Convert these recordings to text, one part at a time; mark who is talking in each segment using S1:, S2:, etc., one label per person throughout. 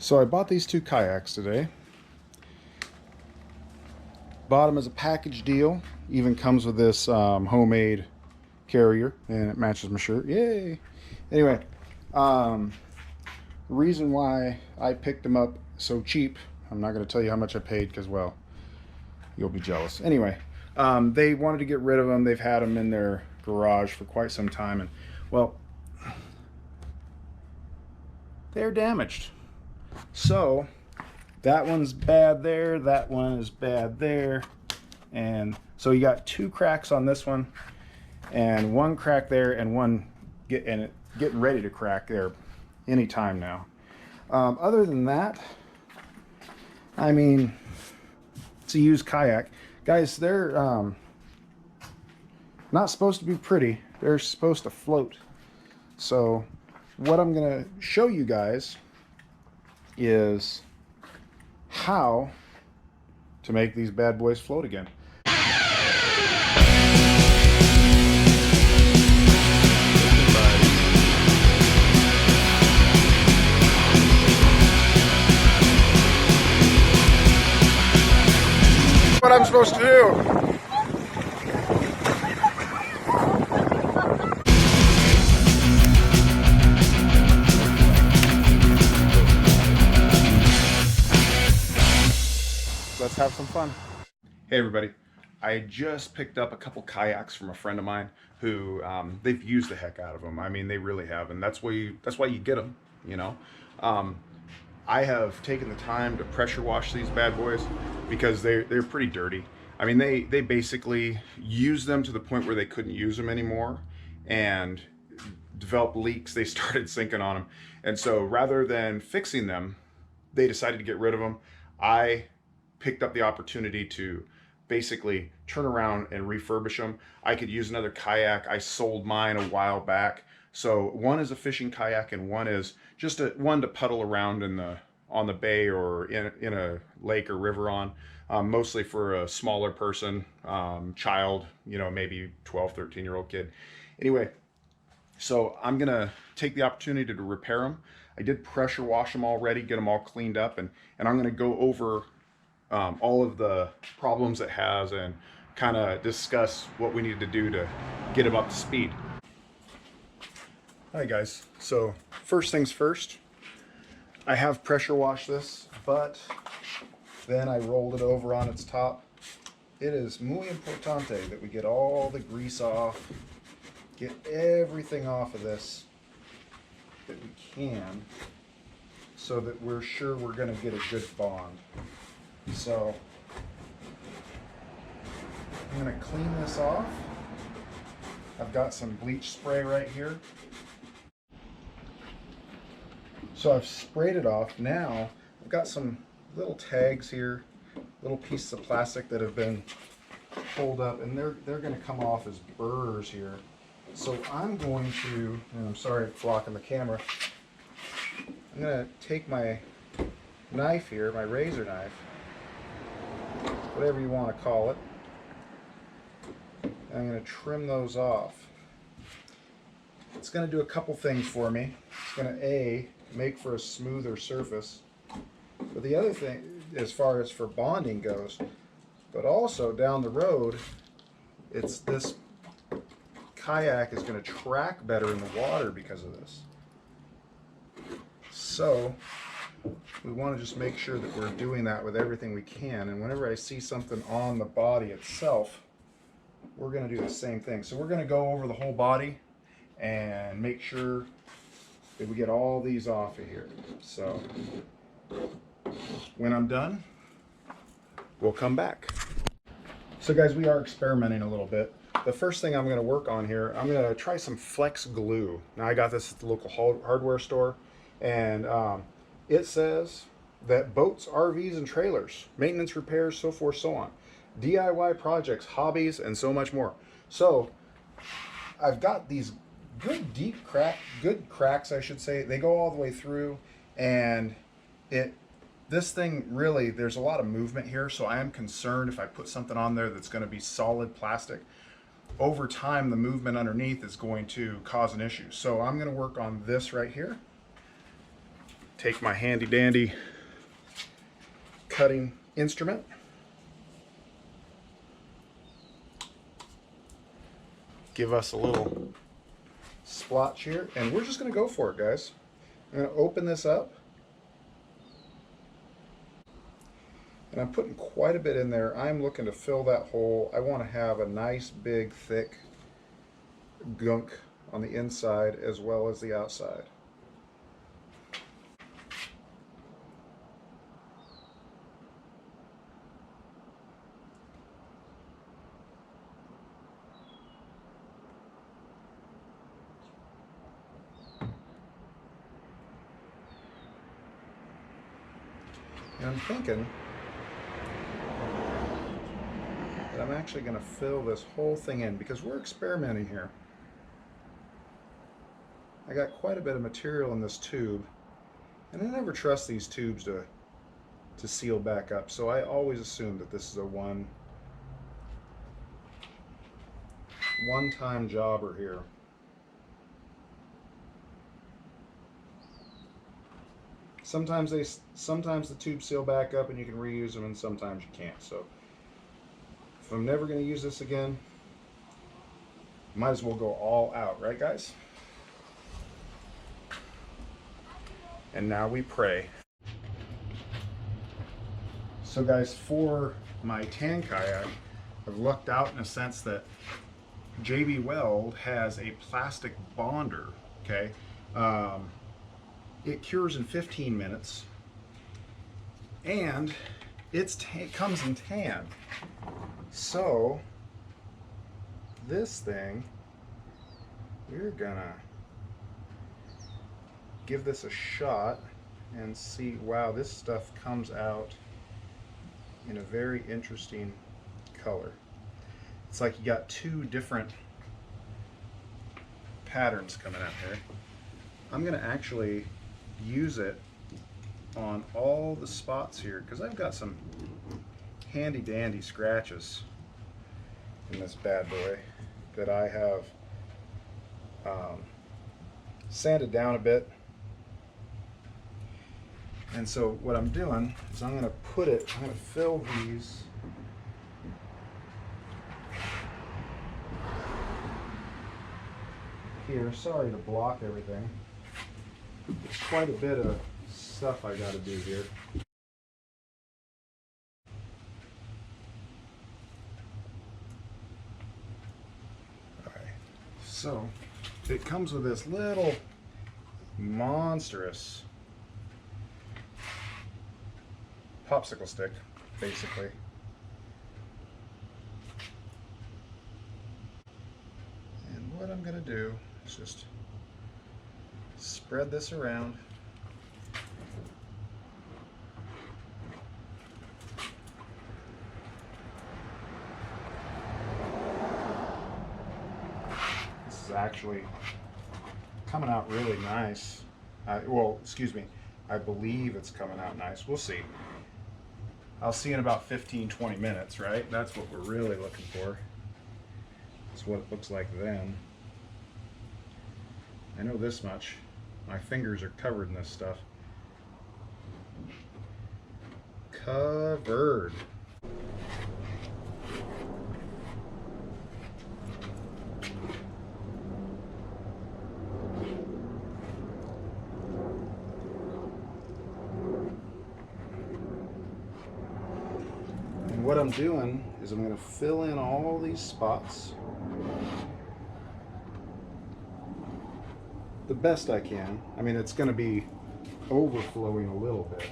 S1: So I bought these two kayaks today. Bought them as a package deal. Even comes with this homemade carrier, and it matches my shirt. Yay! Anyway, um, reason why I picked them up so cheap. I'm not going to tell you how much I paid because, well, you'll be jealous. Anyway, they wanted to get rid of them. They've had them in their garage for quite some time, and well, they're damaged. So that one's bad there, that one is bad there, and so you got two cracks on this one and one crack there and one getting ready to crack there anytime now. Other than that, I mean, it's a used kayak. Guys, they're not supposed to be pretty. They're supposed to float. So what I'm gonna show you guys is how to make these bad boys float again. What I'm supposed to do. Let's have some fun. Hey everybody, I just picked up a couple kayaks from a friend of mine who they've used the heck out of them. I mean, they really have, and that's why you get them, you know. I have taken the time to pressure wash these bad boys because they're pretty dirty. I mean, they basically used them to the point where they couldn't use them anymore and developed leaks. They started sinking on them, and so rather than fixing them, they decided to get rid of them. I picked up the opportunity to basically turn around and refurbish them. I could use another kayak. I sold mine a while back. So one is a fishing kayak and one is just one to puddle around on the bay or in a lake or river on, mostly for a smaller person, child, you know, maybe 12, 13-year-old kid. Anyway, so I'm gonna take the opportunity to repair them. I did pressure wash them already, get them all cleaned up, and I'm gonna go over all of the problems it has and kind of discuss what we need to do to get them up to speed. Hi guys, so first things first, I have pressure washed this, but then I rolled it over on its top. It is muy importante that we get all the grease off, get everything off of this that we can, so that we're sure we're going to get a good bond. So I'm going to clean this off. I've got some bleach spray right here. So I've sprayed it off. Now I've got some little tags here, little pieces of plastic that have been pulled up, and they're going to come off as burrs here. So I'm going to, and I'm sorry for blocking the camera, I'm going to take my knife here, my razor knife, whatever you want to call it, and I'm going to trim those off. It's going to do a couple things for me. It's going to make for a smoother surface, but the other thing, as far as for bonding goes, but also down the road, it's this kayak is going to track better in the water because of this. So we want to just make sure that we're doing that with everything we can, and whenever I see something on the body itself, we're going to do the same thing. So we're going to go over the whole body and make sure that we get all these off of here. So when I'm done, we'll come back. So guys, we are experimenting a little bit. The first thing I'm going to work on here, I'm going to try some flex glue. Now I got this at the local hardware store, and it says that boats, RVs, and trailers, maintenance, repairs, so forth, so on, DIY projects, hobbies, and so much more. So I've got these good deep cracks, I should say. They go all the way through, and this thing really, there's a lot of movement here, so I am concerned if I put something on there that's going to be solid plastic, over time the movement underneath is going to cause an issue. So I'm going to work on this right here. take my handy dandy cutting instrument. Give us a little splotch here, and we're just going to go for it, guys. I'm going to open this up, and I'm putting quite a bit in there. I'm looking to fill that hole. I want to have a nice big thick gunk on the inside as well as the outside. And I'm thinking that I'm actually going to fill this whole thing in because we're experimenting here. I got quite a bit of material in this tube, and I never trust these tubes to seal back up, so I always assume that this is a one-time jobber here. Sometimes the tubes seal back up and you can reuse them, and sometimes you can't. So if I'm never going to use this again, might as well go all out, right guys? And now we pray. So guys, for my tan kayak, I've lucked out in a sense that JB Weld has a plastic bonder, okay? It cures in 15 minutes, and it comes in tan. So this thing, we're gonna give this a shot and see. Wow, this stuff comes out in a very interesting color. It's like you got two different patterns coming out here. I'm gonna actually use it on all the spots here because I've got some handy dandy scratches in this bad boy that I have sanded down a bit. And so what I'm doing is I'm going to fill these here. Sorry to block everything. There's quite a bit of stuff I got to do here. Alright, so it comes with this little monstrous popsicle stick, basically. And what I'm going to do is just spread this around. This is actually coming out really nice. Well, excuse me, I believe it's coming out nice. We'll see. I'll see in about 15-20 minutes, right? That's what we're really looking for. That's what it looks like then. I know this much. My fingers are covered in this stuff. Covered. And what I'm doing is I'm going to fill in all these spots the best I can. I mean, it's going to be overflowing a little bit,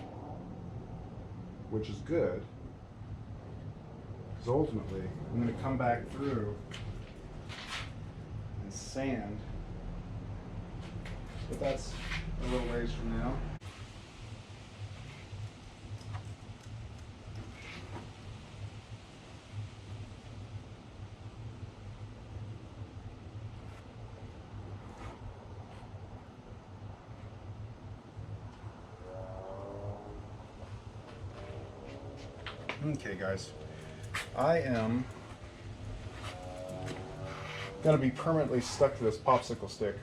S1: which is good, because ultimately I'm going to come back through and sand, but that's a little ways from now. Okay guys, I am going to be permanently stuck to this popsicle stick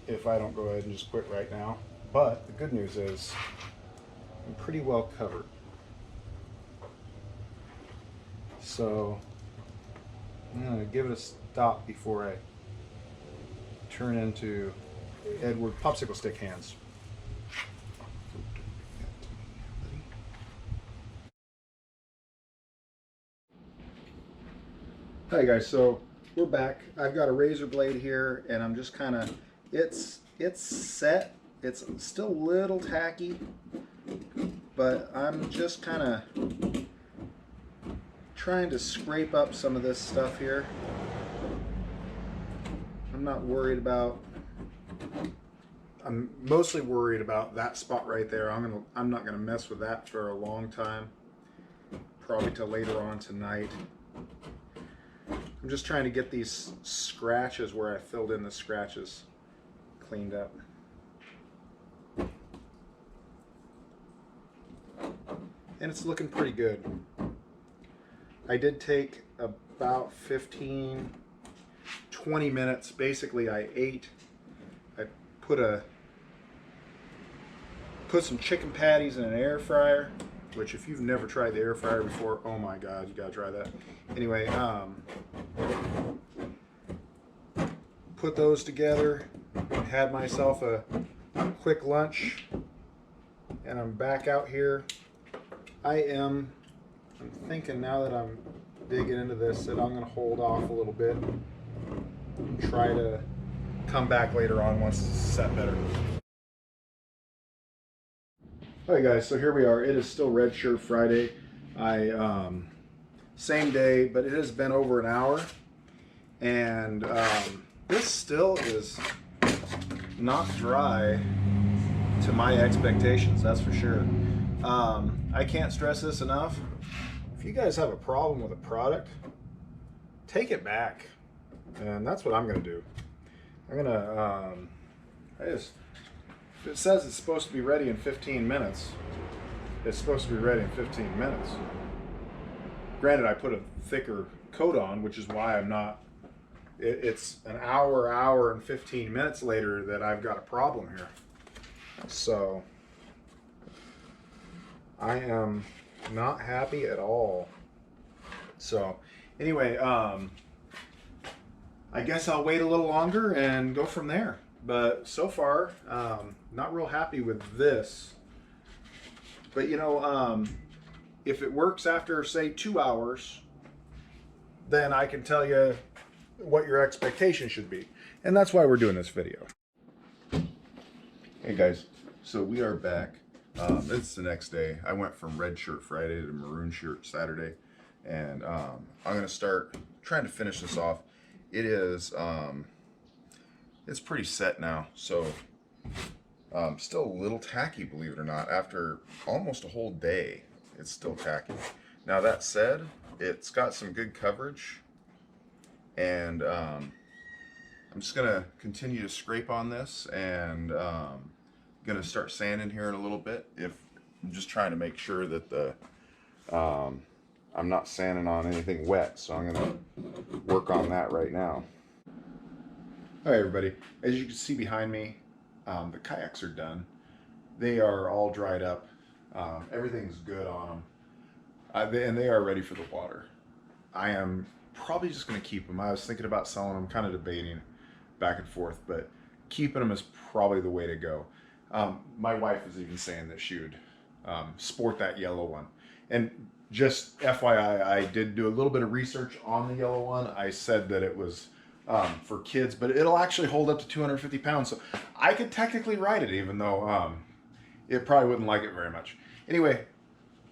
S1: if I don't go ahead and just quit right now. But the good news is I'm pretty well covered. So I'm gonna give it a stop before I turn into Edward popsicle stick hands. Hi guys, so we're back. I've got a razor blade here and I'm just kind of, it's set. It's still a little tacky, but I'm just kind of trying to scrape up some of this stuff here. I'm not worried about, I'm mostly worried about that spot right there. I'm not gonna mess with that for a long time, probably till later on tonight. I'm just trying to get these scratches where I filled in the scratches cleaned up. And it's looking pretty good. I did take about 15, 20 minutes. Basically, I put some chicken patties in an air fryer, which if you've never tried the air fryer before, oh my God, you gotta try that. Anyway, put those together, had myself a quick lunch, and I'm back out here. I'm thinking now that I'm digging into this that I'm gonna hold off a little bit and try to come back later on once it's set better. Alright guys, so here we are. It is still Red Shirt Friday. Same day, but it has been over an hour, and this still is not dry to my expectations, that's for sure. I can't stress this enough. If you guys have a problem with a product, take it back, and that's what I'm gonna do. I'm gonna if it says it's supposed to be ready in 15 minutes, it's supposed to be ready in 15 minutes. Granted, I put a thicker coat on, which is why I'm not, it's an hour and 15 minutes later that I've got a problem here. So I am not happy at all. So anyway, I guess I'll wait a little longer and go from there. But so far, not real happy with this. But you know, if it works after say 2 hours, then I can tell you what your expectation should be. And that's why we're doing this video. Hey guys, so we are back. It's the next day. I went from Red Shirt Friday to Maroon Shirt Saturday, and I'm gonna start trying to finish this off. It is it's pretty set now, so still a little tacky, believe it or not. After almost a whole day, it's still tacky. Now that said, it's got some good coverage, and I'm just gonna continue to scrape on this, and gonna start sanding here in a little bit. I'm just trying to make sure that the I'm not sanding on anything wet, so I'm gonna work on that right now. All right, everybody, as you can see behind me, the kayaks are done. They are all dried up. Everything's good on them, and they are ready for the water. I am probably just gonna keep them. I was thinking about selling them, kind of debating back and forth, but keeping them is probably the way to go. My wife was even saying that she would sport that yellow one. And just FYI, I did do a little bit of research on the yellow one. I said that it was for kids, but it'll actually hold up to 250 pounds. So I could technically ride it, even though it probably wouldn't like it very much. Anyway,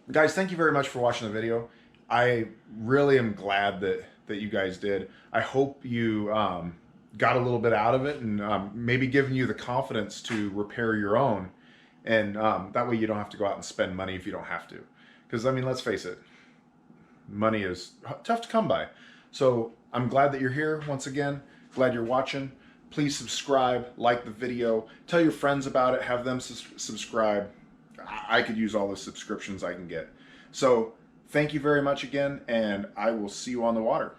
S1: guys, thank you very much for watching the video. I really am glad that you guys did. I hope you got a little bit out of it, and maybe giving you the confidence to repair your own, and that way you don't have to go out and spend money if you don't have to. Because I mean, let's face it, money is tough to come by. So I'm glad that you're here once again. Glad you're watching. Please subscribe, like the video, tell your friends about it, have them subscribe. I could use all the subscriptions I can get. So thank you very much again, and I will see you on the water.